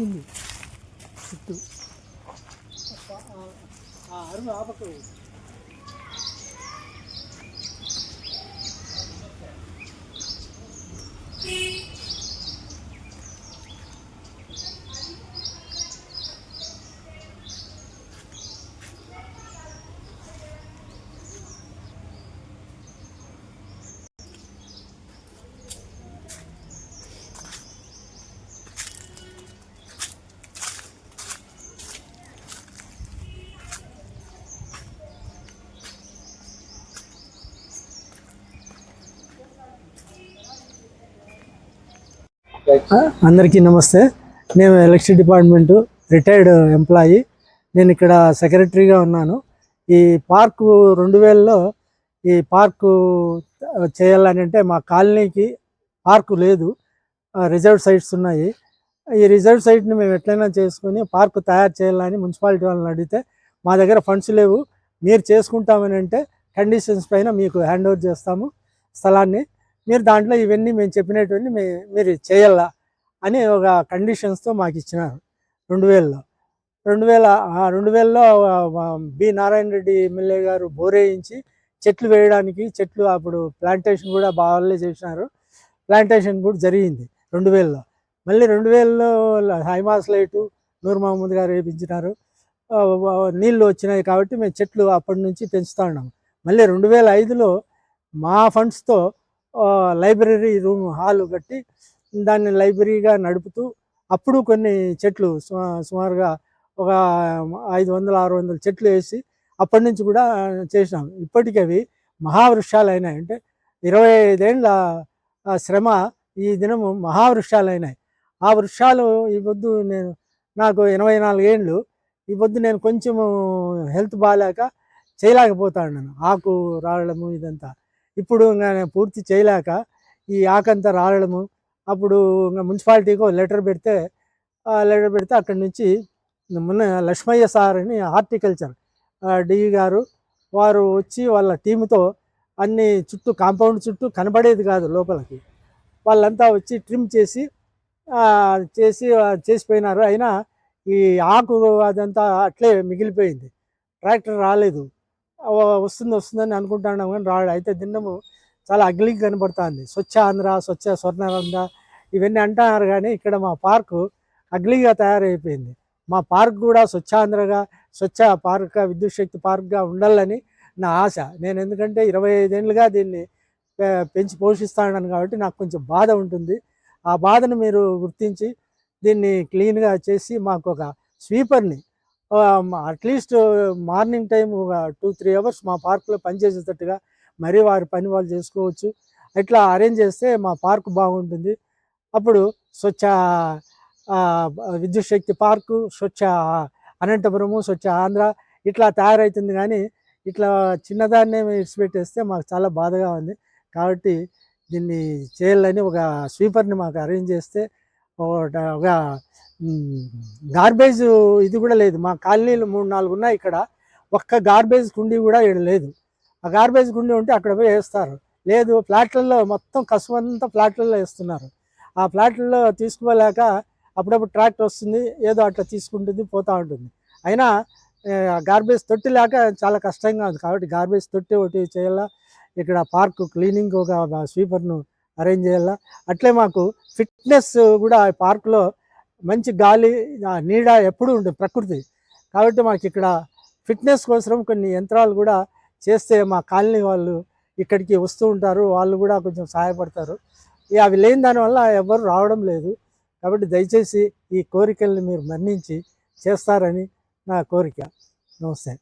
ఉంది చుట్టూ అరుగు ఆపక అందరికీ నమస్తే. నేను ఎలక్ట్రిసిటీ డిపార్ట్మెంటు రిటైర్డ్ ఎంప్లాయీ. నేను ఇక్కడ సెక్రటరీగా ఉన్నాను. ఈ పార్కు 2000లో ఈ పార్కు చేయాలని అంటే మా కాలనీకి పార్కు లేదు, రిజర్వ్ సైట్స్ ఉన్నాయి. ఈ రిజర్వ్ సైట్ని మేము ఎట్లయినా చేసుకొని పార్కు తయారు చేయాలని మున్సిపాలిటీ వాళ్ళని అడిగితే మా దగ్గర ఫండ్స్ లేవు, మీరు చేసుకుంటామని అంటే కండిషన్స్ పైన మీకు హ్యాండ్ ఓవర్ చేస్తాము స్థలాన్ని, మీరు దాంట్లో ఇవన్నీ మేము చెప్పినటువంటి మీరు చేయాలా అని ఒక కండిషన్స్తో మాకు ఇచ్చినారు 2000లో. 2000లో బి నారాయణ రెడ్డి ఎమ్మెల్యే గారు బోరేయించి చెట్లు వేయడానికి, చెట్లు అప్పుడు ప్లాంటేషన్ కూడా బాగాలే చేసినారు, ప్లాంటేషన్ కూడా జరిగింది 2000లో. మళ్ళీ 2000లో హైమాస్ లైటు నూర్ మహమ్మద్ గారు వేయించినారు. నీళ్ళు వచ్చినాయి కాబట్టి మేము చెట్లు అప్పటి నుంచి పెంచుతూ ఉన్నాము. మళ్ళీ 2005లో మా ఫండ్స్తో లైబ్రరీ రూమ్ హాల్ కట్టి దాన్ని లైబ్రరీగా నడుపుతూ అప్పుడు కొన్ని చెట్లు సుమారుగా ఒక 500-600 చెట్లు వేసి అప్పటి నుంచి కూడా చేసినాం. ఇప్పటికీ అవి మహావృక్షాలు అయినాయి. అంటే 25 ఏళ్ళ శ్రమ ఈ దినము మహావృక్షాలు అయినాయి. ఆ వృక్షాలు ఈ పొద్దు నాకు 84 ఏళ్ళు, ఈ పొద్దు నేను కొంచెము హెల్త్ బాగాలేక చేయలేకపోతా ఉన్నాను. ఆకు రావడము ఇదంతా ఇప్పుడు ఇంకా నేను పూర్తి చేయలేక ఈ ఆకంతా రావడము, అప్పుడు ఇంకా మున్సిపాలిటీకి లెటర్ పెడితే అక్కడి నుంచి మొన్న లక్ష్మయ్య సార్ అని హార్టికల్చర్ డిఈ గారు వారు వచ్చి వాళ్ళ టీముతో అన్ని చుట్టూ కాంపౌండ్ చుట్టూ కనబడేది కాదు లోపలికి, వాళ్ళంతా వచ్చి ట్రిమ్ చేసిపోయినారు. అయినా ఈ ఆకు అదంతా అట్లే మిగిలిపోయింది. ట్రాక్టర్ రాలేదు, వస్తుందని అనుకుంటున్నాం కానీ రాడు. అయితే దిన్నము చాలా అగ్లీగా కనబడుతుంది. స్వచ్ఛ ఆంధ్ర, స్వచ్ఛ స్వర్ణాంధ్ర ఇవన్నీ అంటున్నారు కానీ ఇక్కడ మా పార్కు అగ్లీగా తయారైపోయింది. మా పార్క్ కూడా స్వచ్ఛాంధ్రగా, స్వచ్ఛ పార్క్గా, విద్యుత్ శక్తి పార్క్గా ఉండాలని నా ఆశ. నేను ఎందుకంటే 25 ఏళ్ళుగా దీన్ని పెంచి పోషిస్తాను కాబట్టి నాకు కొంచెం బాధ ఉంటుంది. ఆ బాధను మీరు గుర్తించి దీన్ని క్లీన్గా చేసి మాకు ఒక స్వీపర్ని అట్లీస్ట్ మార్నింగ్ టైం ఒక 2-3 అవర్స్ మా పార్కులో పనిచేసేటట్టుగా మరీ వారి పని వాళ్ళు చేసుకోవచ్చు, ఇట్లా అరేంజ్ చేస్తే మా పార్కు బాగుంటుంది. అప్పుడు స్వచ్ఛ విద్యుత్ శక్తి పార్కు, స్వచ్ఛ అనంతపురము, స్వచ్ఛ ఆంధ్ర ఇట్లా తయారవుతుంది. కానీ ఇట్లా చిన్నదాన్నే విడిచిపెట్టేస్తే మాకు చాలా బాధగా ఉంది. కాబట్టి దీన్ని చేయాలని ఒక స్వీపర్ని మాకు అరేంజ్ చేస్తే, ఒక గార్బేజ్ ఇది కూడా లేదు. మా కాలనీలు 3-4 ఉన్నాయి, ఇక్కడ ఒక్క గార్బేజ్ కుండీ కూడా ఇక్కడ లేదు. ఆ గార్బేజ్ కుండీ ఉంటే అక్కడ పోయి వేస్తారు, లేదు ఫ్లాట్లలో మొత్తం కసువంతా ఫ్లాట్లలో వేస్తున్నారు. ఆ ఫ్లాట్లలో తీసుకోలేక అప్పుడప్పుడు ట్రాక్టర్ వస్తుంది, ఏదో అట్లా తీసుకుంటుంది, పోతూ ఉంటుంది. అయినా గార్బేజ్ తొట్టి లేక చాలా కష్టంగా ఉంది. కాబట్టి గార్బేజ్ తొట్టి ఒకటి చేయాలా, ఇక్కడ పార్కు క్లీనింగ్ ఒక స్వీపర్ను అరేంజ్ చేయాలా. అట్లే మాకు ఫిట్నెస్ కూడా పార్కులో మంచి గాలి నీడ ఎప్పుడూ ఉంటుంది ప్రకృతి. కాబట్టి మాకు ఇక్కడ ఫిట్నెస్ కోసం కొన్ని యంత్రాలు కూడా చేస్తే మా కాలనీ వాళ్ళు ఇక్కడికి వస్తూ ఉంటారు, వాళ్ళు కూడా కొంచెం సహాయపడతారు. అవి లేని దానివల్ల ఎవరు రావడం లేదు. కాబట్టి దయచేసి ఈ కోరికల్ని మీరు మన్నించి చేస్తారని నా కోరిక. నమస్తే.